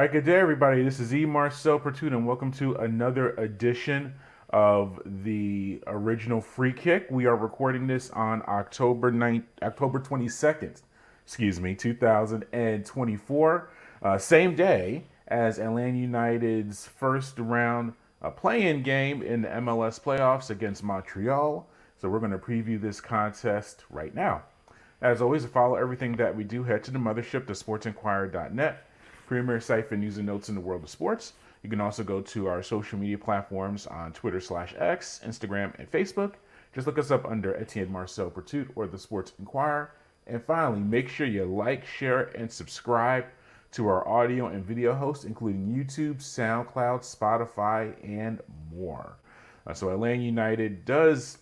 right, good day, everybody. This is E. Marcel Pertut, and welcome to another edition of the original Free Kick. We are recording this on October 22nd, 2024. Same day as Atlanta United's first round play-in game in the MLS Playoffs against Montreal. So we're going to preview this contest right now. As always, to follow everything that we do, head to the mothership, the sportsinquirer.net, premier site for news and notes in the world of sports. You can also go to our social media platforms on Twitter/X, Instagram, and Facebook. Just look us up under Etienne Marcel Pertut or the Sports Inquirer. And finally, make sure you like, share, and subscribe to our audio and video hosts, including YouTube, SoundCloud, Spotify, and more. So Atlanta United does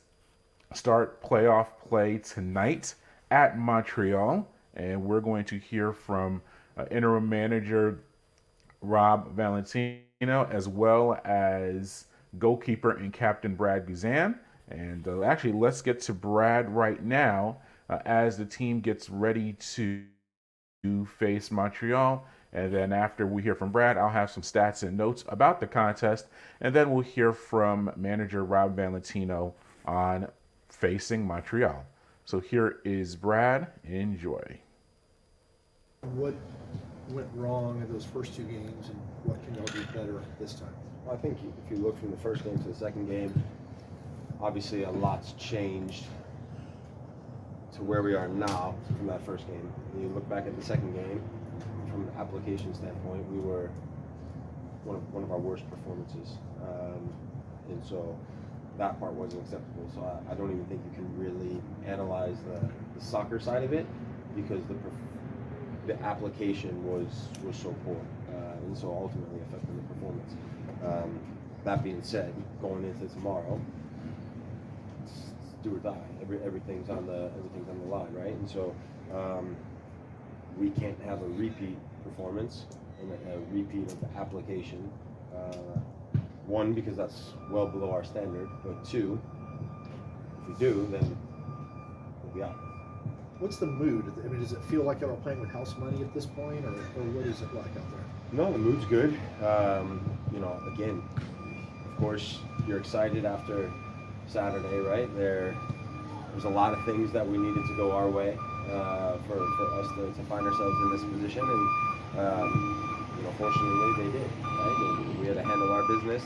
start playoff play tonight at Montreal, and we're going to hear from interim manager Rob Valentino, as well as goalkeeper and captain Brad Guzan. And actually, let's get to Brad right now as the team gets ready to face Montreal. And then after we hear from Brad, I'll have some stats and notes about the contest. And then we'll hear from manager Rob Valentino on facing Montreal. So here is Brad. Enjoy. What went wrong in those first two games, and what can y'all do better this time? Well, I think if you look from the first game to the second game, obviously a lot's changed to where we are now from that first game. And you look back at the second game, from an application standpoint, we were one of our worst performances, and so that part wasn't acceptable. So I don't even think you can really analyze the soccer side of it, because the application was so poor, and so ultimately affected the performance. That being said, going into tomorrow, it's do or die. Everything's on the line, right? And so we can't have a repeat performance and a repeat of the application. One, because that's well below our standard, but two, if we do, then we'll be out. What's the mood? I mean, does it feel like y'all are playing with house money at this point, or what is it like out there? No, the mood's good. Again, of course, you're excited after Saturday, right? There's a lot of things that we needed to go our way for us to find ourselves in this position, and fortunately they did. Right? We had to handle our business,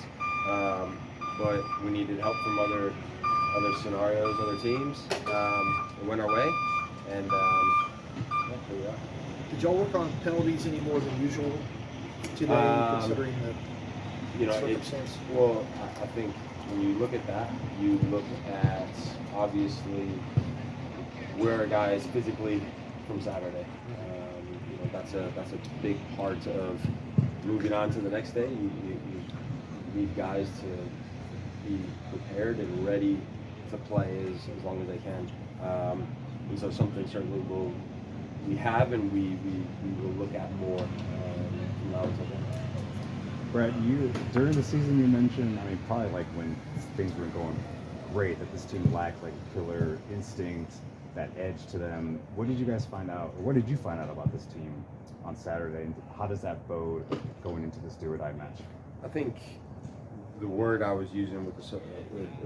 but we needed help from other scenarios, other teams. It went our way, and here we are. Did y'all work on penalties any more than usual today, considering the circumstance? I think when you look at that, you look at obviously where a guy is physically from Saturday. That's a big part of moving on to the next day. You need guys to be prepared and ready to play as long as they can. And so something certainly we have, and we will look at more from now until then. Brett, during the season you mentioned, probably like when things were going great, that this team lacked like killer instinct, that edge to them. What did you guys find out, or what did you find out about this team on Saturday, and how does that bode going into this do or die match? I think the word I was using with a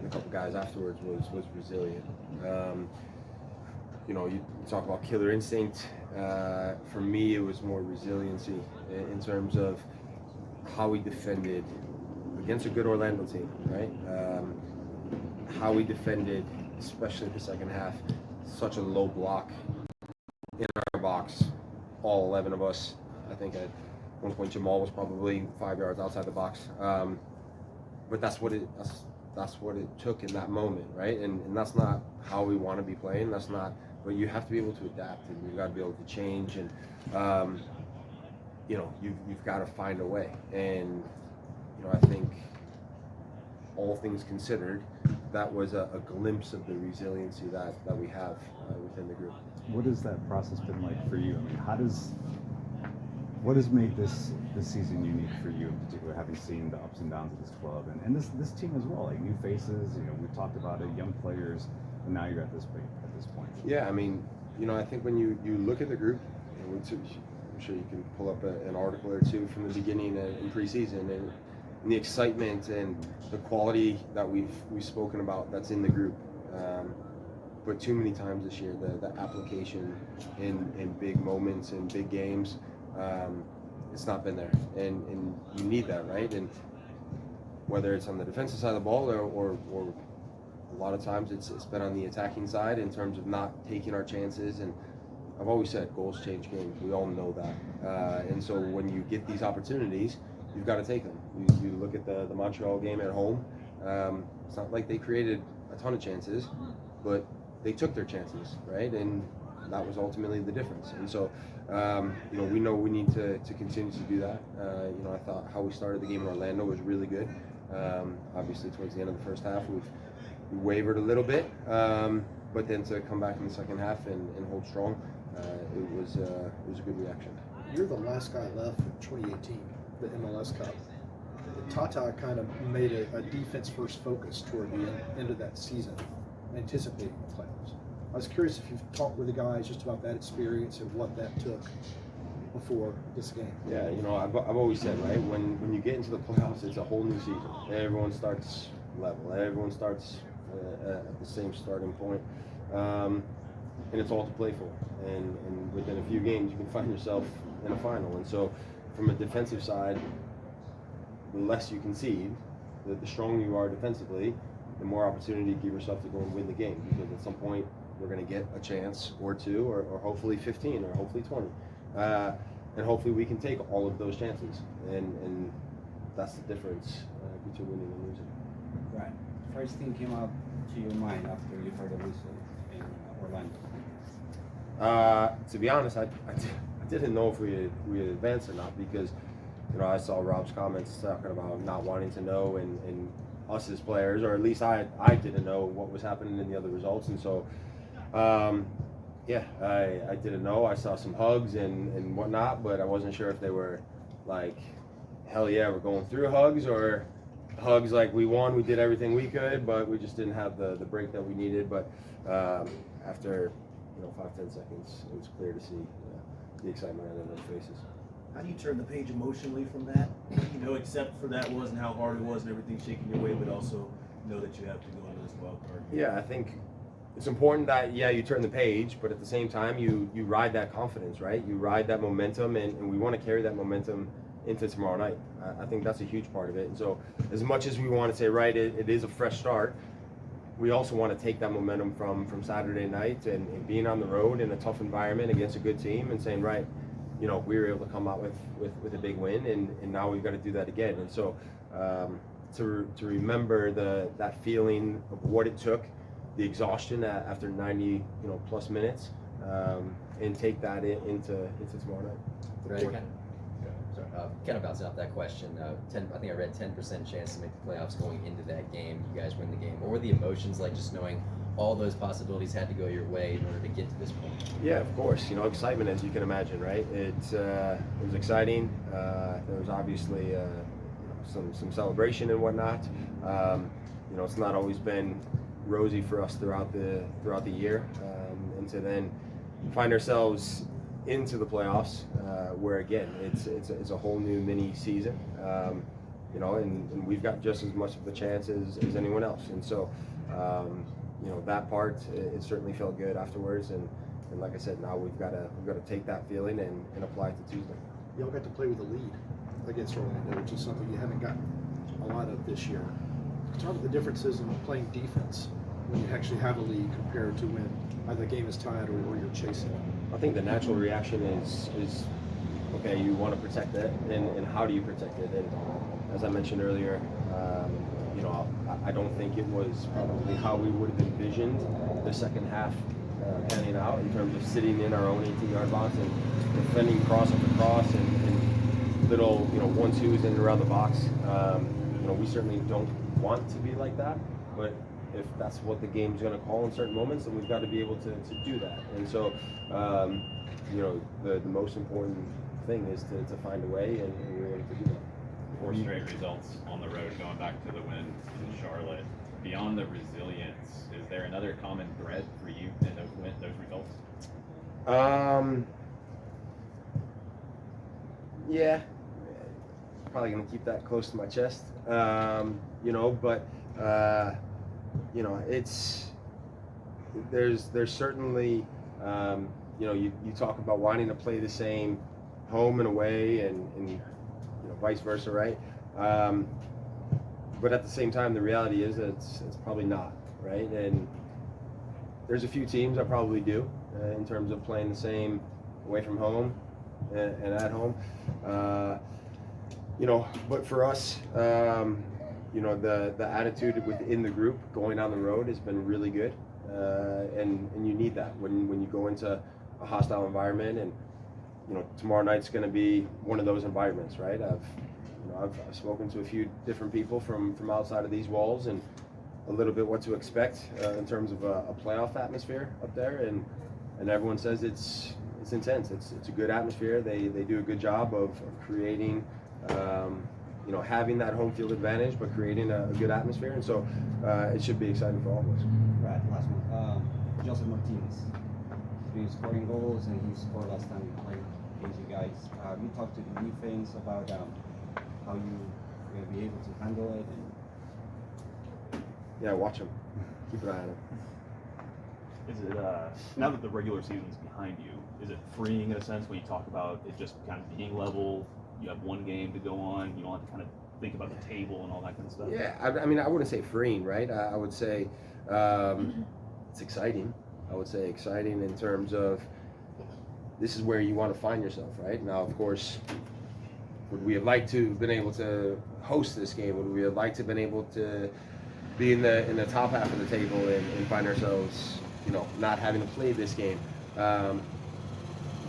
couple guys afterwards was resilient. You talk about killer instinct. For me, it was more resiliency in terms of how we defended against a good Orlando team, right? How we defended, especially the second half, such a low block in our box, all 11 of us. I think at one point Jamal was probably 5 yards outside the box. But that's what it took in that moment, right? And that's not how we want to be playing. That's not. But you have to be able to adapt, and you've got to be able to change, and you've got to find a way. And I think, all things considered, that was a glimpse of the resiliency that we have within the group. What has that process been like for you? What has made this season unique for you in particular, having seen the ups and downs of this club and this team as well, like new faces, we've talked about it, young players, and now you're at this point. Yeah, I think when you look at the group, I'm sure you can pull up an article or two from the beginning in preseason, and the excitement and the quality that we've spoken about that's in the group. But too many times this year, the application in big moments and big games, it's not been there, and you need that, right? And whether it's on the defensive side of the ball or a lot of times it's been on the attacking side in terms of not taking our chances. And I've always said goals change games. We all know that. And so when you get these opportunities, you've got to take them. You look at the Montreal game at home. It's not like they created a ton of chances, but they took their chances, right? And that was ultimately the difference. And so, we know we need to continue to do that. I thought how we started the game in Orlando was really good. Obviously, towards the end of the first half, we wavered a little bit, but then to come back in the second half and hold strong, it was a good reaction. You're the last guy left in 2018, the MLS Cup. Tata kind of made a defense-first focus toward the end of that season, anticipating the playoffs. I was curious if you've talked with the guys just about that experience and what that took before this game. Yeah, I've always said, right, when you get into the playoffs, it's a whole new season. Everyone starts level. Everyone starts at the same starting point. And it's all to play for. And within a few games, you can find yourself in a final. And so from a defensive side, the less you concede, the stronger you are defensively, the more opportunity you give yourself to go and win the game. Because at some point, we're going to get a chance or two, or hopefully 15, or hopefully 20. And hopefully we can take all of those chances. And that's the difference between winning and losing. Right. First thing came up to your mind after you heard the whistle in Orlando? To be honest, I didn't know if we had advanced or not, because I saw Rob's comments talking about not wanting to know, and us as players, or at least I didn't know what was happening in the other results. And so I didn't know. I saw some hugs and whatnot, but I wasn't sure if they were like, hell yeah, we're going through hugs, or hugs like we won, we did everything we could, but we just didn't have the break that we needed. But after 5-10 seconds, it was clear to see the excitement on those faces. How do you turn the page emotionally from that? Except for that wasn't how hard it was and everything shaking your way, but also know that you have to go into this wild card. Yeah, I think it's important that you turn the page, but at the same time you ride that confidence, right? You ride that momentum, and we want to carry that momentum into tomorrow night. I think that's a huge part of it. And so as much as we want to say, right, it is a fresh start, we also want to take that momentum from Saturday night and being on the road in a tough environment against a good team and saying, right, we were able to come out with a big win, and now we've got to do that again. And so to remember that feeling of what it took, the exhaustion after 90 plus minutes, and take that into tomorrow night. Right. Kind of bouncing off that question, I think I read 10% chance to make the playoffs going into that game. You guys win the game. What were the emotions like, just knowing all those possibilities had to go your way in order to get to this point? Yeah, of course. Excitement, as you can imagine, right? It was exciting. There was obviously some celebration and whatnot. It's not always been rosy for us throughout the year, and to then find ourselves into the playoffs, where again it's a whole new mini season, and we've got just as much of a chance as anyone else. And so that part, it certainly felt good afterwards, and like I said, now we've got to take that feeling and apply it to Tuesday. Y'all got to play with a lead against Orlando, which is something you haven't gotten a lot of this year. Talk about the differences in playing defense when you actually have a lead compared to when either the game is tied or you're chasing. I think the natural reaction is okay, you want to protect it, and how do you protect it? And as I mentioned earlier, I don't think it was probably how we would have envisioned the second half panning out, in terms of sitting in our own 18-yard box and defending cross after cross and little 1-2s in and around the box. We certainly don't want to be like that, but if that's what the game's going to call in certain moments, then we've got to be able to do that. And so, the most important thing is to find a way, and we're able to do that. 4 straight results on the road, going back to the win in Charlotte. Beyond the resilience, is there another common thread for you in those results? Yeah, probably gonna keep that close to my chest. But it's there's certainly you talk about wanting to play the same home and away and vice versa, right? But at the same time, the reality is that it's probably not, right? And there's a few teams that probably do in terms of playing the same away from home and at home. But for us, the attitude within the group going down the road has been really good, and you need that when you go into a hostile environment. And tomorrow night's going to be one of those environments, right? I've spoken to a few different people from outside of these walls and a little bit what to expect in terms of a playoff atmosphere up there, and everyone says it's intense. It's a good atmosphere. They do a good job of creating, having that home field advantage, but creating a good atmosphere, and so it should be exciting for all of us. Right, last one. Josef Martinez. He's been scoring goals, and he scored last time we played against you guys. You talked to the defense about how you're going to be able to handle it. Yeah, watch him. Keep an eye on him. Is it now that the regular season's behind you, is it freeing in a sense when you talk about it just kind of being level? You have one game to go on. You don't have to kind of think about the table and all that kind of stuff. Yeah, I mean, I wouldn't say freeing, right? I would say it's exciting. I would say exciting in terms of this is where you want to find yourself, right? Now, of course, would we have liked to have been able to host this game? Would we have liked to have been able to be in the top half of the table and find ourselves, not having to play this game? Of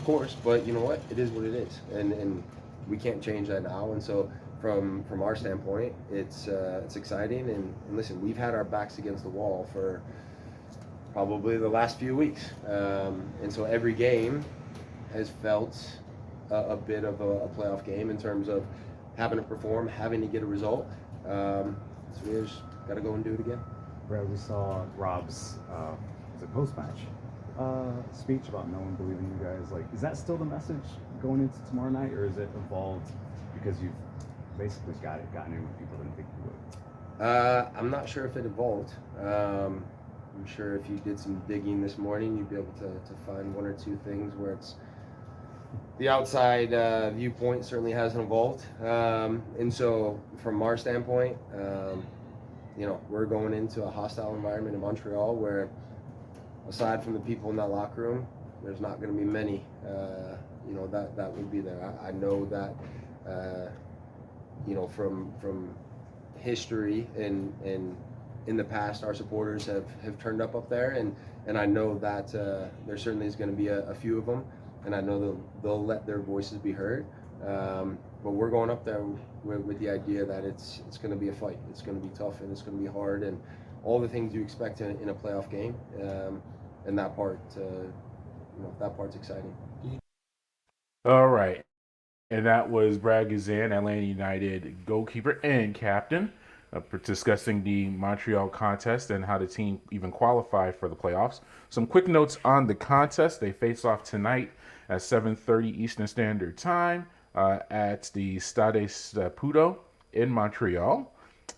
course, but you know what? It is what it is, and we can't change that now. And so, from our standpoint, it's exciting. And listen, we've had our backs against the wall for probably the last few weeks, and so every game has felt a bit of a playoff game in terms of having to perform, having to get a result. So we just got to go and do it again. Brad, we saw Rob's post-match speech about no one believing you guys. Like, is that still the message going into tomorrow night, or is it evolved because you've basically gotten in with people that didn't think you would? I'm not sure if it evolved. I'm sure if you did some digging this morning, you'd be able to find one or two things where it's the outside viewpoint certainly hasn't evolved. And so from our standpoint, we're going into a hostile environment in Montreal where, aside from the people in that locker room, there's not going to be many, that would be there. I know that, from history and in the past, our supporters have turned up there, and I know that there certainly is going to be a few of them, and I know they'll let their voices be heard. But we're going up there with the idea that it's going to be a fight. It's going to be tough, and it's going to be hard, and all the things you expect in a playoff game. And that part's exciting. All right. And that was Brad Guzan, Atlanta United goalkeeper and captain, discussing the Montreal contest and how the team even qualified for the playoffs. Some quick notes on the contest. They face off tonight at 7:30 Eastern Standard Time at the Stade Saputo in Montreal.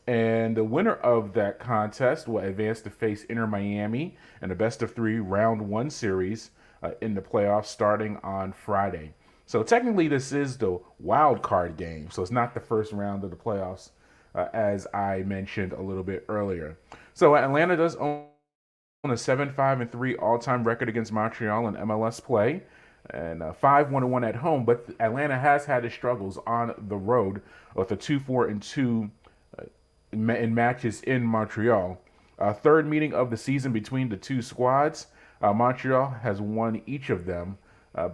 And the winner of that contest will advance to face Inter Miami in a best-of-3 round-1 series in the playoffs starting on Friday. So technically this is the wild card game, so it's not the first round of the playoffs, as I mentioned a little bit earlier. So Atlanta does own a 7-5-3 all-time record against Montreal in MLS play, and 5-1-1 at home, but Atlanta has had its struggles on the road with a 2-4-2 in matches in Montreal. Third meeting of the season between the two squads. Montreal has won each of them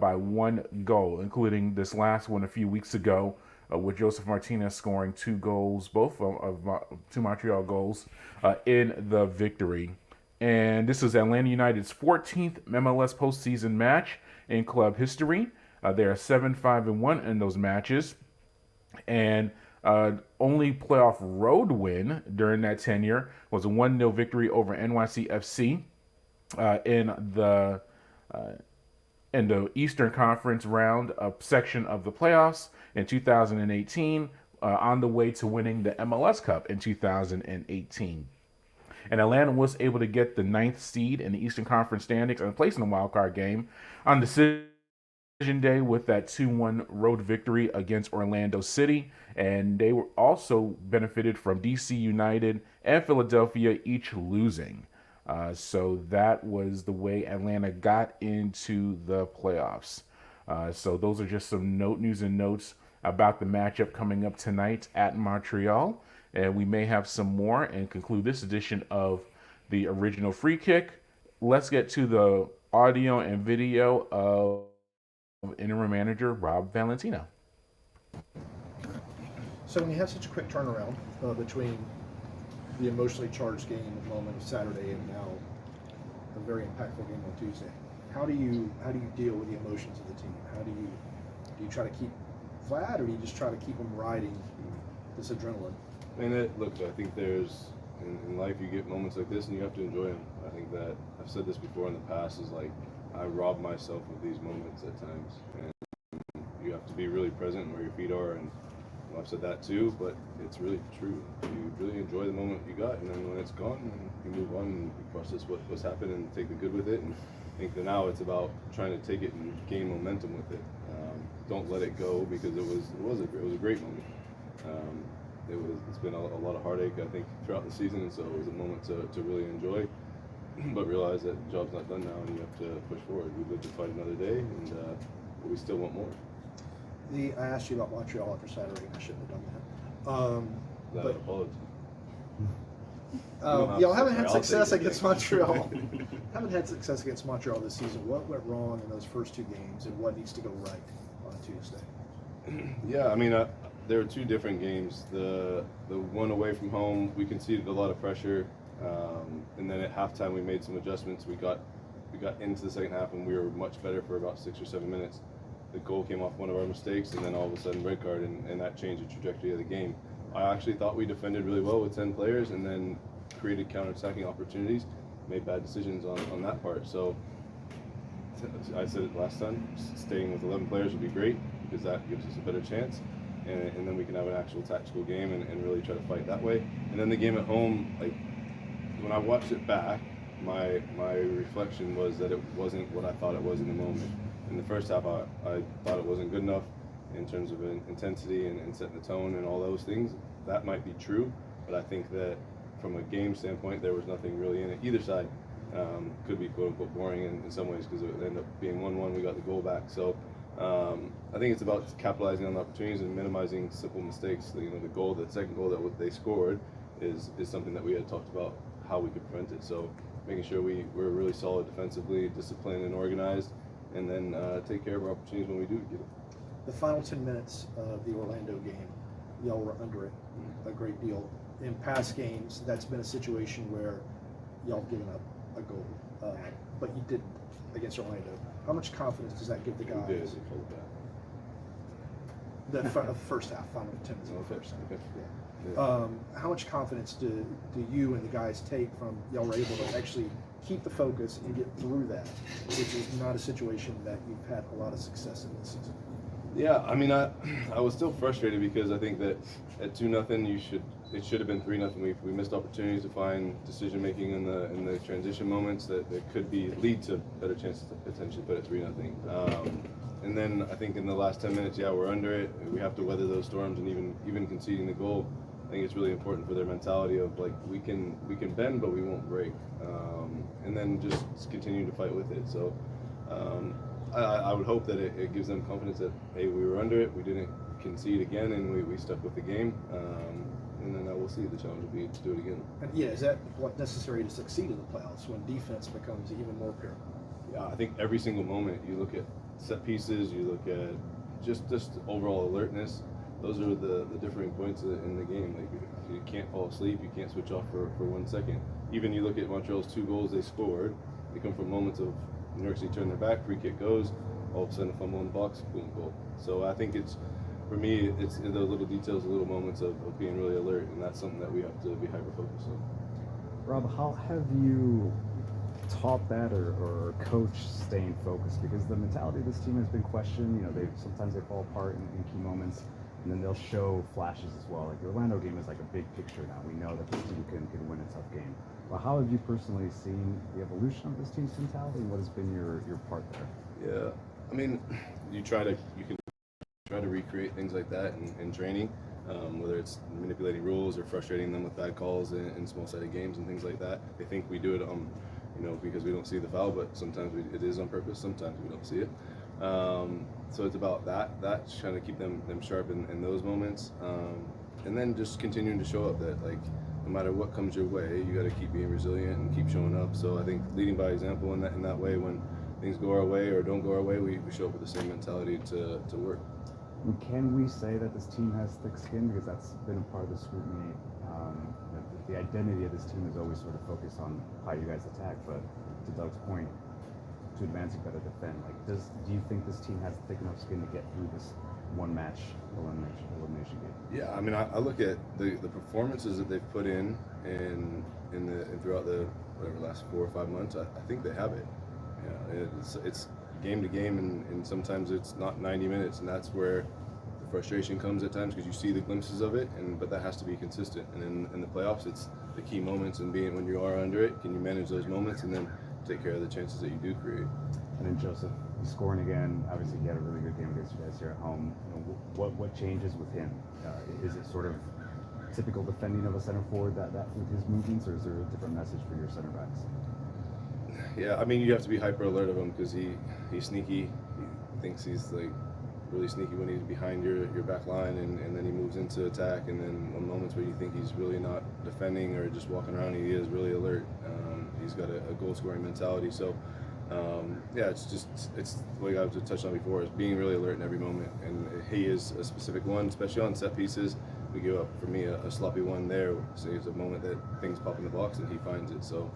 by 1 goal, including this last one a few weeks ago with Josef Martinez scoring 2 goals, both of 2 Montreal goals in the victory. And this is Atlanta United's 14th MLS postseason match in club history. They are 7-5-1 in those matches. And only playoff road win during that tenure was a 1-0 victory over NYCFC in the in the Eastern Conference round, a section of the playoffs in 2018, on the way to winning the MLS Cup in 2018. And Atlanta was able to get the 9th seed in the Eastern Conference standings and place in the wild card game on decision day with that 2-1 road victory against Orlando City. And they were also benefited from DC United and Philadelphia each losing. So that was the way Atlanta got into the playoffs. So those are just some news and notes about the matchup coming up tonight at Montreal. And we may have some more and conclude this edition of the Original Free Kick. Let's get to the audio and video of interim manager Rob Valentino. So when you have such a quick turnaround between the emotionally charged game moment of Saturday and now a very impactful game on Tuesday, how do you deal with the emotions of the team? How do you try to keep flat, or do you just try to keep them riding this adrenaline? Look, I think there's in life you get moments like this and you have to enjoy them. I think that I've said this before in the past, is like I rob myself of these moments at times, and you have to be really present where your feet are. And I've said that too, but it's really true. You really enjoy the moment you got, and then when it's gone, you move on and you process what's happened and take the good with it. And I think that now it's about trying to take it and gain momentum with it. Don't let it go, because it was a great moment. It's been a lot of heartache, I think, throughout the season, and so it was a moment to really enjoy, but realize that the job's not done now and you have to push forward. We live to fight another day, and but we still want more. I asked you about Montreal after Saturday, and I shouldn't have done that. But apology. Y'all haven't had success against Montreal. Haven't had success against Montreal this season. What went wrong in those first two games, and what needs to go right on Tuesday? Yeah, there were two different games. The one away from home, we conceded a lot of pressure, and then at halftime we made some adjustments. We got into the second half and we were much better for about 6 or 7 minutes. The goal came off one of our mistakes, and then all of a sudden red card, and that changed the trajectory of the game. I actually thought we defended really well with 10 players, and then created counter-attacking opportunities, made bad decisions on that part. So I said it last time, staying with 11 players would be great, because that gives us a better chance. And then we can have an actual tactical game and really try to fight that way. And then the game at home, like when I watched it back, my reflection was that it wasn't what I thought it was in the moment. In the first half, I thought it wasn't good enough in terms of intensity and setting the tone and all those things. That might be true, but I think that from a game standpoint, there was nothing really in it. Either side could be quote-unquote boring in some ways, because it ended up being 1-1. We got the goal back. So I think it's about capitalizing on the opportunities and minimizing simple mistakes. The second goal that they scored is something that we had talked about how we could prevent it. So making sure we're really solid defensively, disciplined and organized, and then take care of our opportunities when we do get it. The final 10 minutes of the Orlando game, y'all were under it a great deal. In past games, that's been a situation where y'all have given up a goal, but you didn't against Orlando. How much confidence does that give the guys? We did hold that. The first half, final 10 minutes of the first half. Okay. Yeah. How much confidence do you and the guys take from y'all were able to actually keep the focus and get through that, which is not a situation that you've had a lot of success in this season? Yeah, I was still frustrated, because I think that at 2-0 it should have been 3-0. We missed opportunities to find decision making in the transition moments that could lead to better chances to potentially put it 3-0. And then I think in the last 10 minutes, we're under it. We have to weather those storms, and even conceding the goal, I think it's really important for their mentality of like we can bend but we won't break, and then just continue to fight with it. So I would hope that it gives them confidence that hey, we were under it, we didn't concede again, and we stuck with the game. And then we'll see. The challenge will be to do it again. And is that what's necessary to succeed in the playoffs, when defense becomes even more paramount? Yeah, I think every single moment you look at set pieces, you look at just overall alertness. Those are the differing points in the game. Like you can't fall asleep, you can't switch off for 1 second. Even you look at Montreal's 2 goals they scored, they come from moments of New York City turn their back, free kick goes, all of a sudden a fumble in the box, boom, goal. So I think for me, it's in those little details, the little moments of being really alert, and that's something that we have to be hyper-focused on. Rob, how have you taught that or coached staying focused? Because the mentality of this team has been questioned. You know, sometimes they fall apart in key moments, and then they'll show flashes as well. Like the Orlando game is like a big picture now. We know that this team can win a tough game. Well, how have you personally seen the evolution of this team's mentality, and what has been your part there? Yeah, I mean, you can try to recreate things like that in training, whether it's manipulating rules or frustrating them with bad calls in small-sided games and things like that. They think we do it because we don't see the foul, but sometimes it is on purpose. Sometimes we don't see it. So it's about that trying to keep them sharp in those moments, and then just continuing to show up that, like, no matter what comes your way, you got to keep being resilient and keep showing up. So I think leading by example in that way, when things go our way or don't go our way, we show up with the same mentality to work. And can we say that this team has thick skin? Because that's been a part of the scrutiny. The identity of this team is always sort of focused on how you guys attack, but to Doug's point, to advance, you got to defend. Like, do you think this team has thick enough skin to get through this one-match elimination game? Yeah, I mean, I look at the performances that they've put in throughout the last 4 or 5 months. I think they have it. Yeah, it's game to game, and sometimes it's not 90 minutes, and that's where the frustration comes at times, because you see the glimpses of it, but that has to be consistent. And in the playoffs, it's the key moments, and being when you are under it, can you manage those moments and then take care of the chances that you do create. And then Josef, scoring again. Obviously, he had a really good game against you guys here at home. What changes with him? Is it sort of typical defending of a center forward that with his movements, or is there a different message for your center backs? Yeah, I mean, you have to be hyper alert of him, because he's sneaky. He thinks he's like really sneaky when he's behind your back line, and then he moves into attack, and then on moments where you think he's really not defending or just walking around, he is really alert. He's got a goal scoring mentality. So it's like I've touched on before, is being really alert in every moment, and he is a specific one, especially on set pieces. We give up, for me, a sloppy one there. So it's a moment that things pop in the box and he finds it. So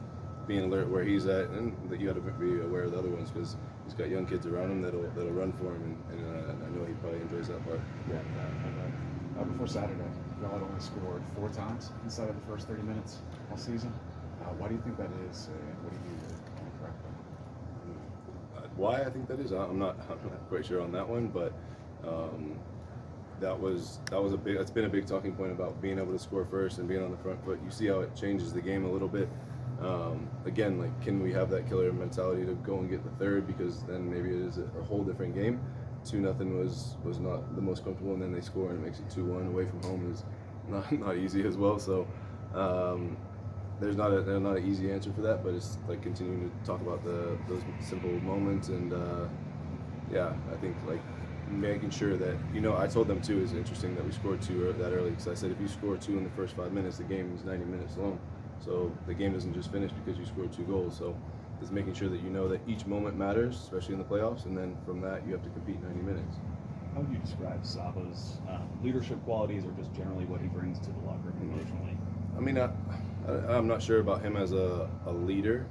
being alert where he's at, and that you got to be aware of the other ones, because he's got young kids around him that'll run for him, and I know he probably enjoys that part. Yeah. Before Saturday, y'all had only scored 4 times inside of the first 30 minutes all season. Why do you think that is, and what do you do to correct that? Why I think that is, I'm not quite sure on that one, but that's been a big talking point about being able to score first and being on the front foot. You see how it changes the game a little bit. Again, like, can we have that killer mentality to go and get the third, because then maybe it is a whole different game. 2-0 was not the most comfortable, and then they score and it makes it 2-1 away from home is not easy as well. So there's not an easy answer for that, but it's like continuing to talk about those simple moments, and I think, like, making sure that, I told them too, it's interesting that we scored 2 that early, because I said if you score 2 in the first 5 minutes, the game is 90 minutes long. So the game doesn't just finish because you scored 2 goals. So it's making sure that you know that each moment matters, especially in the playoffs, and then from that you have to compete 90 minutes. How would you describe Sava's leadership qualities, or just generally what he brings to the locker room emotionally? I mean, I'm not sure about him as a leader,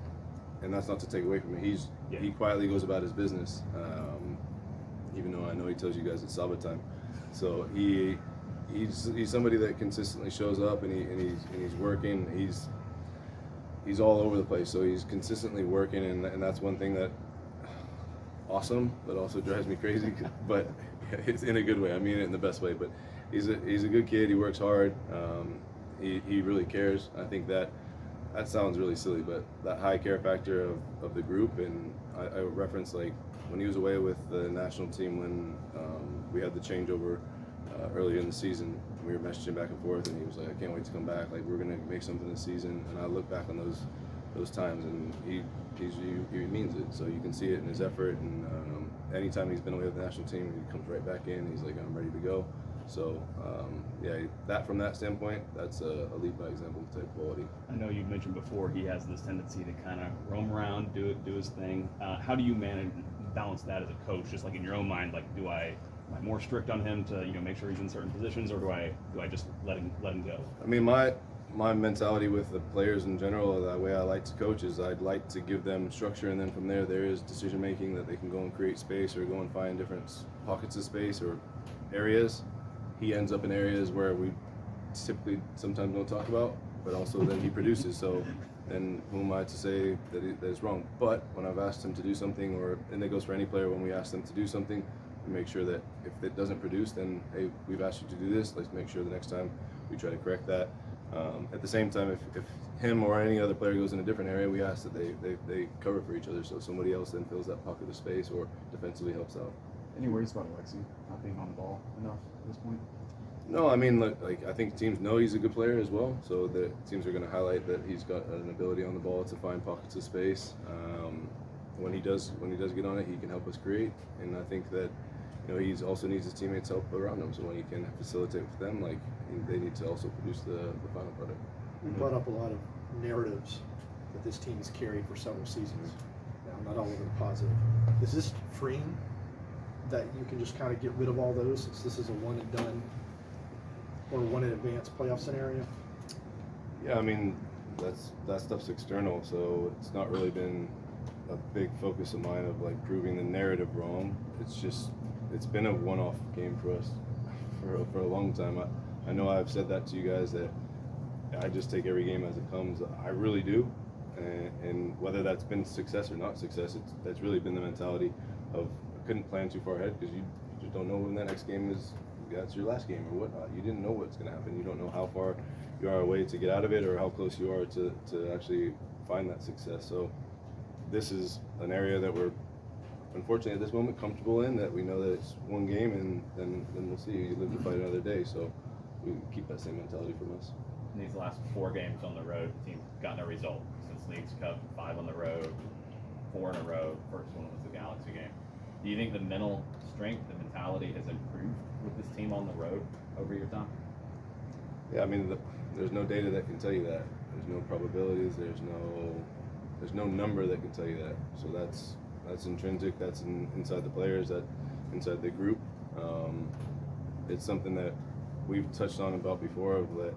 and that's not to take away from him. He quietly goes about his business, even though I know he tells you guys it's Sava time. So he's somebody that consistently shows up, and he's working. He's all over the place, so he's consistently working, and that's one thing that awesome, but also drives me crazy. But it's in a good way. I mean it in the best way. But he's a good kid. He works hard. He really cares. I think that sounds really silly, but that high care factor of the group, and I reference, like, when he was away with the national team, when we had the changeover earlier in the season, we were messaging back and forth, and he was like, I can't wait to come back, like, we're gonna make something this season. And I look back on those times, and he means it. So you can see it in his effort, and anytime he's been away with the national team, he comes right back in. He's like, I'm ready to go. So from that standpoint, that's a lead by example type quality. I know you mentioned before he has this tendency to kind of roam around, do his thing. How do you balance that as a coach? Just like in your own mind, like, am I more strict on him to make sure he's in certain positions, or do I just let him go? I mean, my mentality with the players in general, the way I like to coach, is I'd like to give them structure, and then from there is decision making, that they can go and create space or go and find different pockets of space or areas. He ends up in areas where we typically sometimes don't talk about, but also then he produces. So then who am I to say that it's wrong? But when I've asked him to do something, and that goes for any player, when we ask them to do something, we make sure that if it doesn't produce, then hey, we've asked you to do this. Let's make sure the next time we try to correct that. At the same time, if him or any other player goes in a different area, we ask that they cover for each other, so somebody else then fills that pocket of space or defensively helps out. Any worries about Alexi not being on the ball enough at this point? No, I mean, like I think teams know he's a good player as well, so the teams are going to highlight that he's got an ability on the ball to find pockets of space. When he does get on it, he can help us create, and I think that he also needs his teammates' help around him. So when he can facilitate with them, like they need to also produce the final product. We brought up a lot of narratives that this team has carried for several seasons. Now, not all of them positive. Is this freeing that you can just kind of get rid of all those since this is a one and done or one in advance playoff scenario? Yeah, I mean that stuff's external, so it's not really been a big focus of mine of like proving the narrative wrong. It's been a one-off game for us for a long time. I know I've said that to you guys that I just take every game as it comes. I really do, and whether that's been success or not success, that's really been the mentality of I couldn't plan too far ahead because you just don't know when that next game is. That's your last game or whatnot. You didn't know what's going to happen. You don't know how far you are away to get out of it or how close you are to actually find that success. So this is an area that we're unfortunately at this moment comfortable in, that we know that it's one game and then we'll see. You live to fight another day, so we keep that same mentality from us. In these last 4 games on the road, the team's gotten a result since Leagues Cup, 5 on the road, 4 in a row. First one was the Galaxy game. Do you think the mental strength, the mentality has improved with this team on the road over your time? Yeah, I mean, there's no data that can tell you that. There's no probabilities. There's no number that can tell you that. So that's intrinsic. That's inside the players. That inside the group. It's something that we've touched on about before. Of that,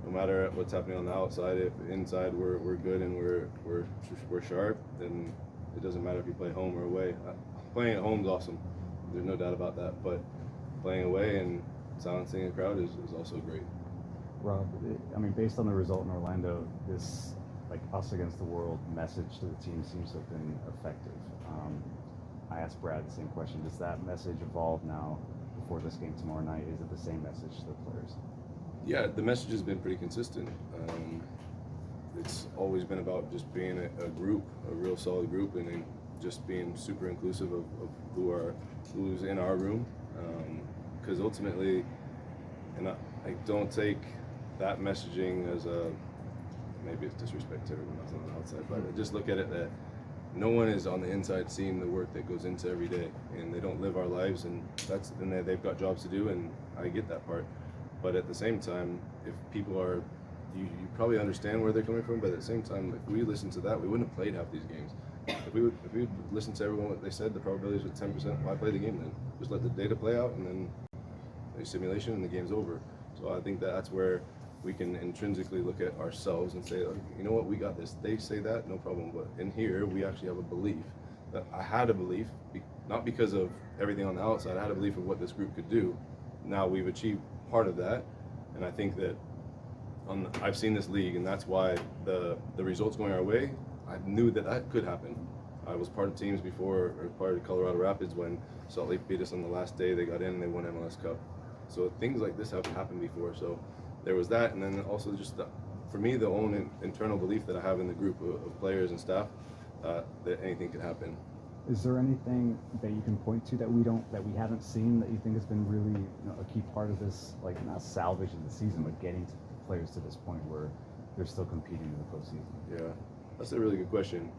no matter what's happening on the outside, if inside we're good and we're sharp, then it doesn't matter if you play home or away. Playing at home is awesome. There's no doubt about that. But playing away and silencing a crowd is also great. Rob, I mean, based on the result in Orlando, this like us against the world message to the team seems to have been effective. I asked Brad the same question. Does that message evolve now before this game tomorrow night? Is it the same message to the players? Yeah, the message has been pretty consistent. It's always been about just being a group, a real solid group, and then just being super inclusive of who's in our room. Because ultimately, and I don't take that messaging as maybe it's disrespect to everyone else on the outside, but I just look at it that no one is on the inside seeing the work that goes into every day, and they don't live our lives, and they've got jobs to do, and I get that part. But at the same time, if people are, you probably understand where they're coming from, but at the same time, if we listen to that, we wouldn't have played half these games. If we would listen to everyone what they said, the probabilities were 10%. Why play the game then? Just let the data play out, and then a simulation, and the game's over. So I think that's where we can intrinsically look at ourselves and say, you know what, we got this. They say that, no problem. But in here, we actually have a belief. That I had a belief, not because of everything on the outside. I had a belief of what this group could do. Now we've achieved part of that, and I think that I've seen this league, and that's why the results going our way. I knew that could happen. I was part of teams before, or part of Colorado Rapids when Salt Lake beat us on the last day. They got in and they won MLS Cup. So things like this have happened before. So there was that, and then also just for me, the own internal belief that I have in the group of players and staff that anything can happen. Is there anything that you can point to that we haven't seen that you think has been really a key part of this, like not salvaging the season, but getting players to this point where they're still competing in the postseason? Yeah, that's a really good question.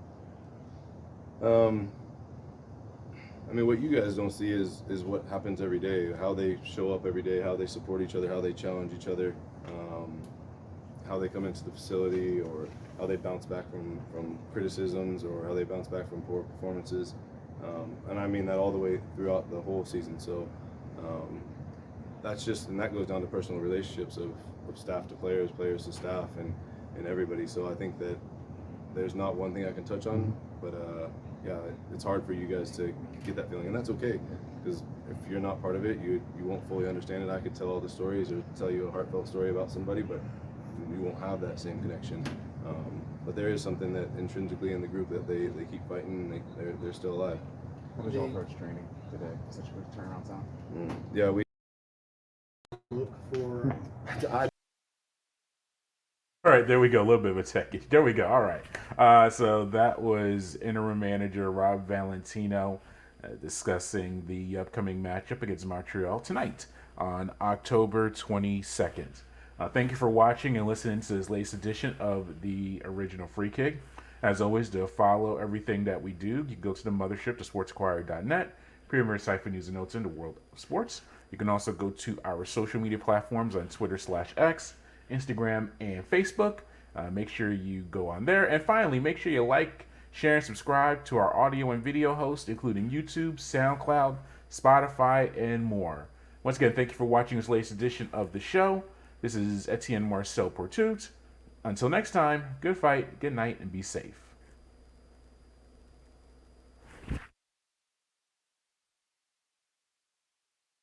I mean, what you guys don't see is what happens every day, how they show up every day, how they support each other, how they challenge each other, how they come into the facility, or how they bounce back from criticisms, or how they bounce back from poor performances. And I mean that all the way throughout the whole season. So and that goes down to personal relationships of staff to players, players to staff, and everybody. So I think that there's not one thing I can touch on, but yeah, it's hard for you guys to get that feeling, and that's okay, because if you're not part of it, you won't fully understand it. I could tell all the stories or tell you a heartfelt story about somebody, but you won't have that same connection. But there is something that intrinsically in the group that they keep fighting, and they're still alive. How did y'all approach training today? Such a quick turnaround time. Yeah, we. Look for. All right, there we go. A little bit of a tech. There we go. All right. So that was interim manager Rob Valentino discussing the upcoming matchup against Montreal tonight on October 22nd. Thank you for watching and listening to this latest edition of the Original Free Kick. As always, to follow everything that we do, you can go to the mothership, to sportsinquirer.net, premier site for news and notes in the world of sports. You can also go to our social media platforms on Twitter/X, Instagram, and Facebook. Make sure you go on there. And finally, make sure you like, share, and subscribe to our audio and video hosts, including YouTube, SoundCloud, Spotify, and more. Once again, thank you for watching this latest edition of the show. This is Etienne Marcel Portut. Until next time, good fight, good night, and be safe.